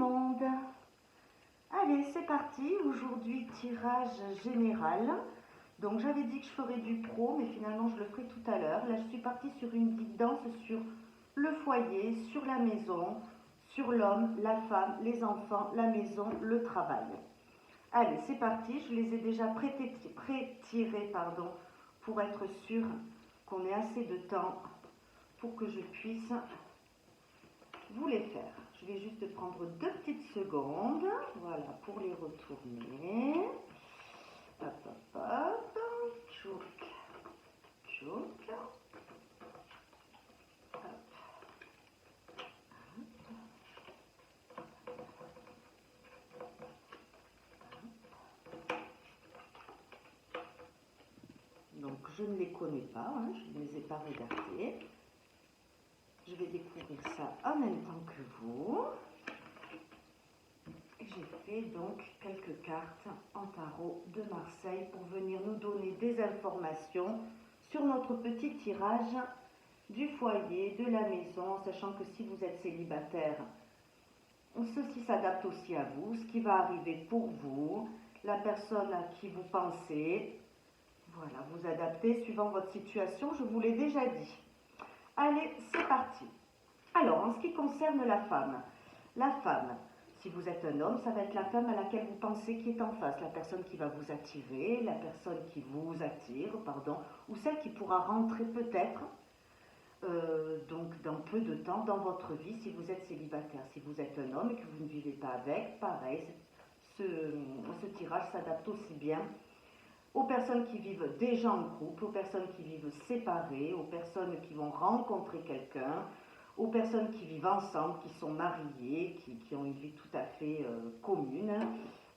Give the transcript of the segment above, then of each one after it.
monde. Allez, c'est parti. Aujourd'hui, tirage général. Donc, j'avais dit que je ferais du pro, mais finalement, je le ferai tout à l'heure. Là, je suis partie sur une guidance sur le foyer, sur la maison, sur l'homme, la femme, les enfants, la maison, le travail. Allez, c'est parti. Je les ai déjà pré-tirés, pour être sûr qu'on ait assez de temps pour que je puisse vous les faire. Je vais juste prendre 2 petites secondes, voilà, pour les retourner. Hop, hop, hop, tchouk, tchouk. Hop. Donc je ne les connais pas, hein, je ne les ai pas regardés. Je vais découvrir ça en même temps que vous. J'ai fait donc quelques cartes en tarot de Marseille pour venir nous donner des informations sur notre petit tirage du foyer, de la maison, sachant que si vous êtes célibataire, ceci s'adapte aussi à vous, ce qui va arriver pour vous, la personne à qui vous pensez. Voilà, vous adaptez suivant votre situation, je vous l'ai déjà dit. Allez, c'est parti. Alors, en ce qui concerne la femme, si vous êtes un homme, ça va être la femme à laquelle vous pensez qui est en face, la personne qui va vous attirer, la personne qui vous attire, ou celle qui pourra rentrer peut-être, donc dans peu de temps, dans votre vie si vous êtes célibataire. Si vous êtes un homme et que vous ne vivez pas avec, pareil, ce tirage s'adapte aussi bien aux personnes qui vivent déjà en couple, aux personnes qui vivent séparées, aux personnes qui vont rencontrer quelqu'un, aux personnes qui vivent ensemble, qui sont mariées, qui ont une vie tout à fait commune.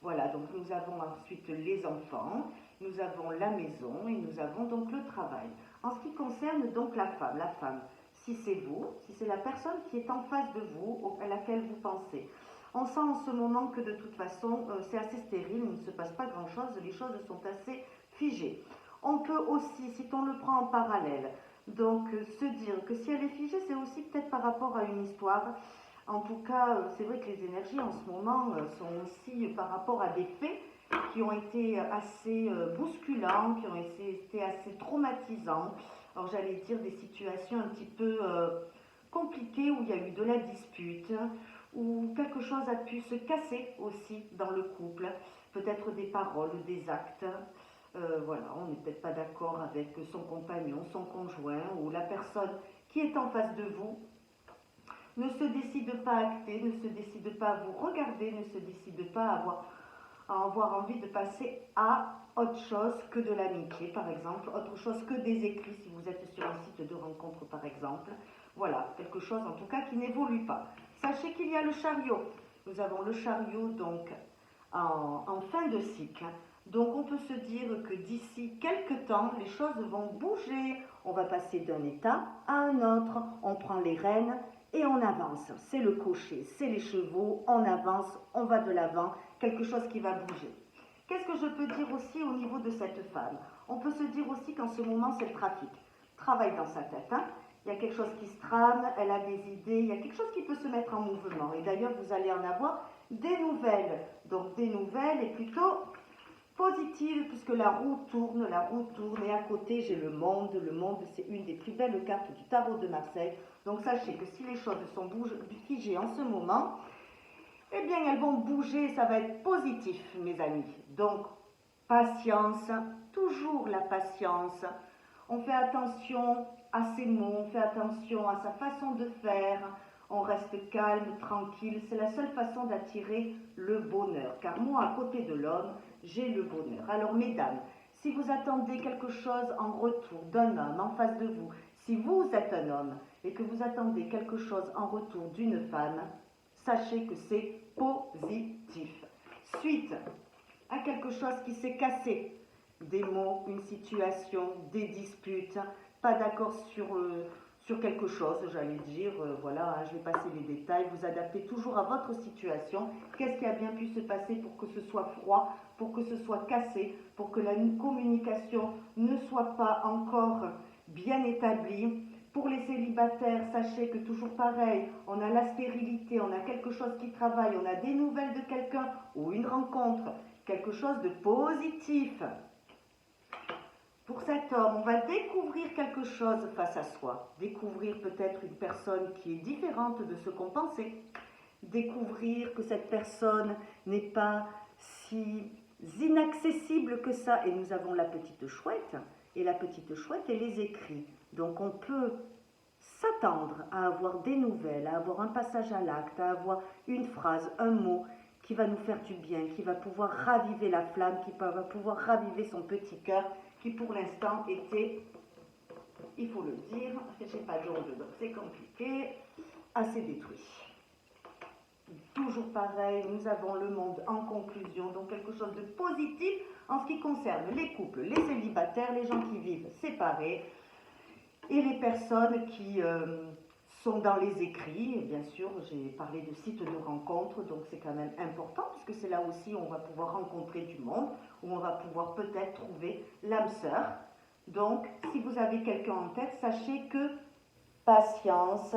Voilà, donc nous avons ensuite les enfants, nous avons la maison et nous avons donc le travail. En ce qui concerne donc la femme, si c'est vous, si c'est la personne qui est en face de vous, à laquelle vous pensez, on sent en ce moment que de toute façon, c'est assez stérile, il ne se passe pas grand-chose, les choses sont assez figées. On peut aussi, si on le prend en parallèle, donc se dire que si elle est figée, c'est aussi peut-être par rapport à une histoire. En tout cas, c'est vrai que les énergies en ce moment sont aussi par rapport à des faits qui ont été assez bousculants, qui ont été assez traumatisants. Alors j'allais dire des situations un petit peu compliquées où il y a eu de la dispute, où quelque chose a pu se casser aussi dans le couple, peut-être des paroles, des actes. Voilà, on n'est peut-être pas d'accord avec son compagnon, son conjoint ou la personne qui est en face de vous, ne se décide pas à acter, ne se décide pas à vous regarder, ne se décide pas à avoir envie de passer à autre chose que de l'amitié, par exemple, autre chose que des écrits, si vous êtes sur un site de rencontre, par exemple. Voilà, quelque chose en tout cas qui n'évolue pas. Sachez qu'il y a le chariot. Nous avons le chariot donc en fin de cycle. Donc on peut se dire que d'ici quelques temps, les choses vont bouger. On va passer d'un état à un autre. On prend les rênes et on avance. C'est le cocher, c'est les chevaux. On avance, on va de l'avant. Quelque chose qui va bouger. Qu'est-ce que je peux dire aussi au niveau de cette femme? On peut se dire aussi qu'en ce moment, c'est le trafic. Travaille dans sa tête. Hein? Il y a quelque chose qui se trame, elle a des idées, il y a quelque chose qui peut se mettre en mouvement. Et d'ailleurs, vous allez en avoir des nouvelles. Donc des nouvelles et plutôt positives, puisque la roue tourne. Et à côté, j'ai le monde. Le monde, c'est une des plus belles cartes du tarot de Marseille. Donc sachez que si les choses sont figées en ce moment, eh bien, elles vont bouger, ça va être positif, mes amis. Donc, patience, toujours la patience. On fait attention à ses mots, on fait attention à sa façon de faire. On reste calme, tranquille. C'est la seule façon d'attirer le bonheur. Car moi, à côté de l'homme, j'ai le bonheur. Alors, mesdames, si vous attendez quelque chose en retour d'un homme en face de vous, si vous êtes un homme et que vous attendez quelque chose en retour d'une femme, sachez que c'est positif. Suite à quelque chose qui s'est cassé, des mots, une situation, des disputes, pas d'accord sur quelque chose, j'allais dire, voilà, hein, je vais passer les détails, vous adaptez toujours à votre situation, qu'est-ce qui a bien pu se passer pour que ce soit froid, pour que ce soit cassé, pour que la communication ne soit pas encore bien établie, Pour les célibataires, sachez que toujours pareil, on a la stérilité, on a quelque chose qui travaille, on a des nouvelles de quelqu'un ou une rencontre, quelque chose de positif. Pour cet homme, on va découvrir quelque chose face à soi, découvrir peut-être une personne qui est différente de ce qu'on pensait, découvrir que cette personne n'est pas si inaccessible que ça. Et nous avons la petite chouette, et la petite chouette, elle les écrit. Donc on peut s'attendre à avoir des nouvelles, à avoir un passage à l'acte, à avoir une phrase, un mot qui va nous faire du bien, qui va pouvoir raviver la flamme, qui va pouvoir raviver son petit cœur, qui pour l'instant était, il faut le dire, j'ai pas d'onde donc c'est compliqué, assez détruit. Toujours pareil, nous avons le monde en conclusion, donc quelque chose de positif en ce qui concerne les couples, les célibataires, les gens qui vivent séparés et les personnes qui sont dans les écrits. Et bien sûr, j'ai parlé de sites de rencontres, donc c'est quand même important puisque c'est là aussi où on va pouvoir rencontrer du monde, où on va pouvoir peut-être trouver l'âme sœur. Donc, si vous avez quelqu'un en tête, sachez que patience,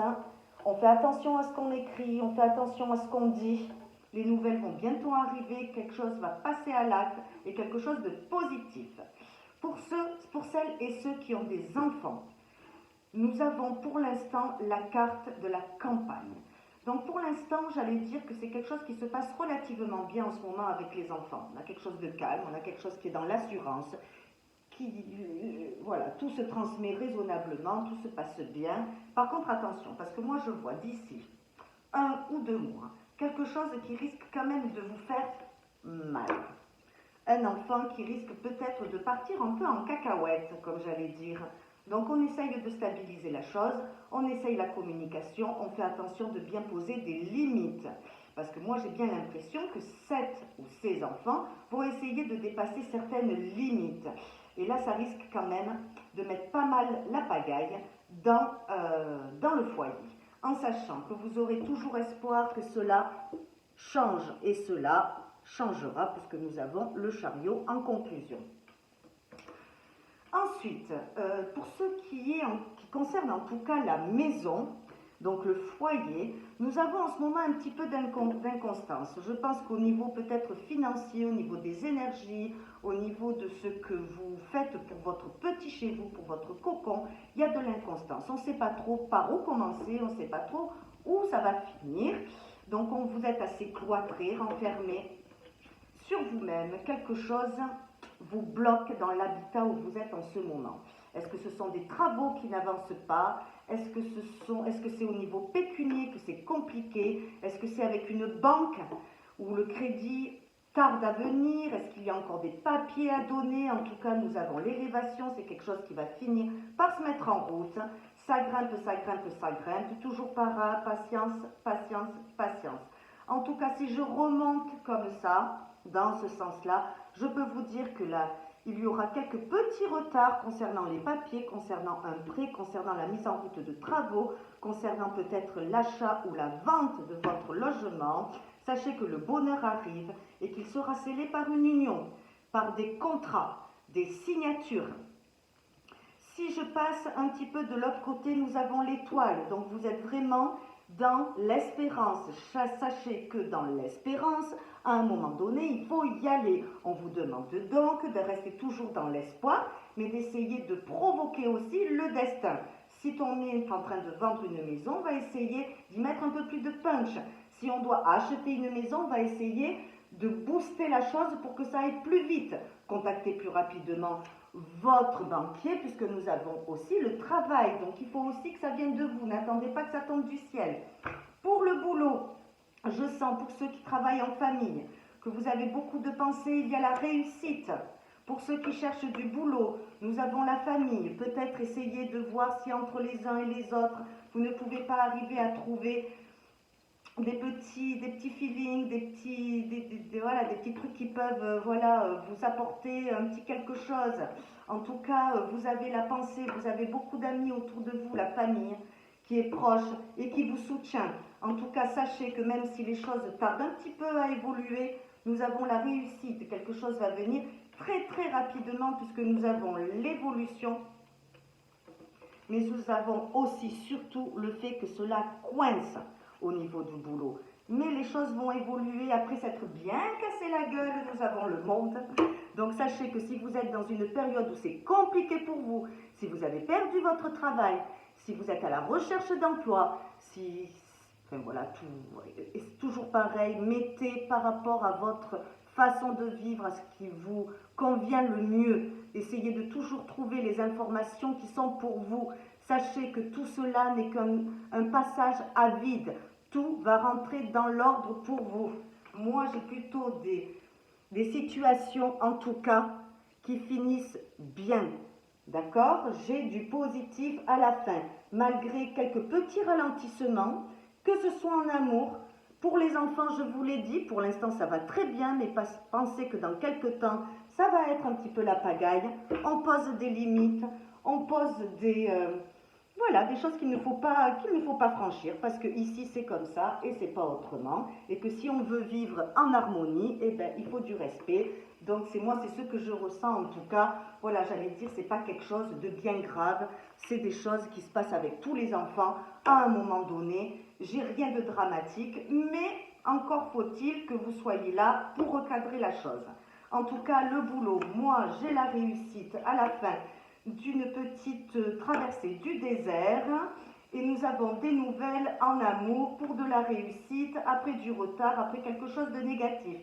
on fait attention à ce qu'on écrit, on fait attention à ce qu'on dit. Les nouvelles vont bientôt arriver, quelque chose va passer à l'acte et quelque chose de positif. Pour celles et ceux qui ont des enfants, nous avons pour l'instant la carte de la campagne. Donc pour l'instant, j'allais dire que c'est quelque chose qui se passe relativement bien en ce moment avec les enfants. On a quelque chose de calme, on a quelque chose qui est dans l'assurance, voilà, tout se transmet raisonnablement, tout se passe bien. Par contre, attention, parce que moi je vois d'ici 1 ou 2 mois quelque chose qui risque quand même de vous faire mal. Un enfant qui risque peut-être de partir un peu en cacahuète, comme j'allais dire. Donc on essaye de stabiliser la chose, on essaye la communication, on fait attention de bien poser des limites. Parce que moi j'ai bien l'impression que ces enfants vont essayer de dépasser certaines limites. Et là ça risque quand même de mettre pas mal la pagaille dans le foyer. En sachant que vous aurez toujours espoir que cela change. Et cela changera puisque nous avons le chariot en conclusion. Ensuite, pour ce qui concerne en tout cas la maison, donc le foyer, nous avons en ce moment un petit peu d'inconstance. Je pense qu'au niveau peut-être financier, au niveau des énergies, au niveau de ce que vous faites pour votre petit chez vous, pour votre cocon, il y a de l'inconstance. On ne sait pas trop par où commencer, on ne sait pas trop où ça va finir. Donc vous êtes assez cloîtré, renfermé sur vous-même, quelque chose vous bloque dans l'habitat où vous êtes en ce moment. Est-ce que ce sont des travaux qui n'avancent pas? Est-ce que c'est au niveau pécunier que c'est compliqué? Est-ce que c'est avec une banque où le crédit tarde à venir? Est-ce qu'il y a encore des papiers à donner? En tout cas, nous avons l'élévation, c'est quelque chose qui va finir par se mettre en route. Ça grimpe, ça grimpe, ça grimpe. Toujours patience, patience, patience. En tout cas, si je remonte comme ça, dans ce sens-là, je peux vous dire que là, il y aura quelques petits retards concernant les papiers, concernant un prêt, concernant la mise en route de travaux, concernant peut-être l'achat ou la vente de votre logement. Sachez que le bonheur arrive et qu'il sera scellé par une union, par des contrats, des signatures. Si je passe un petit peu de l'autre côté, nous avons l'étoile. Donc vous êtes vraiment dans l'espérance. Sachez que dans l'espérance, à un moment donné, il faut y aller. On vous demande donc de rester toujours dans l'espoir, mais d'essayer de provoquer aussi le destin. Si on est en train de vendre une maison, on va essayer d'y mettre un peu plus de punch. Si on doit acheter une maison, on va essayer de booster la chose pour que ça aille plus vite. Contactez plus rapidement votre banquier, puisque nous avons aussi le travail. Donc il faut aussi que ça vienne de vous. N'attendez pas que ça tombe du ciel. Pour le boulot, je sens pour ceux qui travaillent en famille que vous avez beaucoup de pensées, il y a la réussite. Pour ceux qui cherchent du boulot, nous avons la famille. Peut-être essayer de voir si entre les uns et les autres, vous ne pouvez pas arriver à trouver des petits feelings, des petits trucs qui peuvent vous apporter un petit quelque chose. En tout cas, vous avez la pensée, vous avez beaucoup d'amis autour de vous, la famille qui est proche et qui vous soutient. En tout cas, sachez que même si les choses tardent un petit peu à évoluer, nous avons la réussite. Quelque chose va venir très très rapidement puisque nous avons l'évolution mais nous avons aussi surtout le fait que cela coince au niveau du boulot. Mais les choses vont évoluer après s'être bien cassé la gueule, nous avons le monde. Donc sachez que si vous êtes dans une période où c'est compliqué pour vous, si vous avez perdu votre travail, si vous êtes à la recherche d'emploi, si... Enfin voilà, c'est toujours pareil, mettez par rapport à votre façon de vivre, à ce qui vous convient le mieux. Essayez de toujours trouver les informations qui sont pour vous. Sachez que tout cela n'est qu'un passage à vide. Tout va rentrer dans l'ordre pour vous. Moi, j'ai plutôt des situations, en tout cas, qui finissent bien. D'accord? J'ai du positif à la fin, malgré quelques petits ralentissements, que ce soit en amour. Pour les enfants, je vous l'ai dit, pour l'instant ça va très bien, mais pensez que dans quelques temps, ça va être un petit peu la pagaille. On pose des limites, on pose voilà, des choses qu'il ne faut pas franchir, parce que ici c'est comme ça et c'est pas autrement, et que si on veut vivre en harmonie, eh ben, il faut du respect. Donc c'est ce que je ressens en tout cas. Voilà, j'allais dire, c'est pas quelque chose de bien grave, c'est des choses qui se passent avec tous les enfants à un moment donné. J'ai rien de dramatique, mais encore faut-il que vous soyez là pour recadrer la chose. En tout cas, le boulot, moi j'ai la réussite à la fin d'une petite traversée du désert, et nous avons des nouvelles en amour pour de la réussite après du retard, après quelque chose de négatif.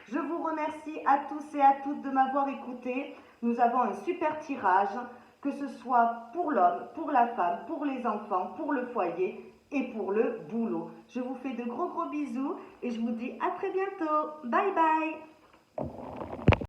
Je vous remercie à tous et à toutes de m'avoir écouté. Nous avons un super tirage, que ce soit pour l'homme, pour la femme, pour les enfants, pour le foyer et pour le boulot. Je vous fais de gros bisous et je vous dis à très bientôt. Bye bye.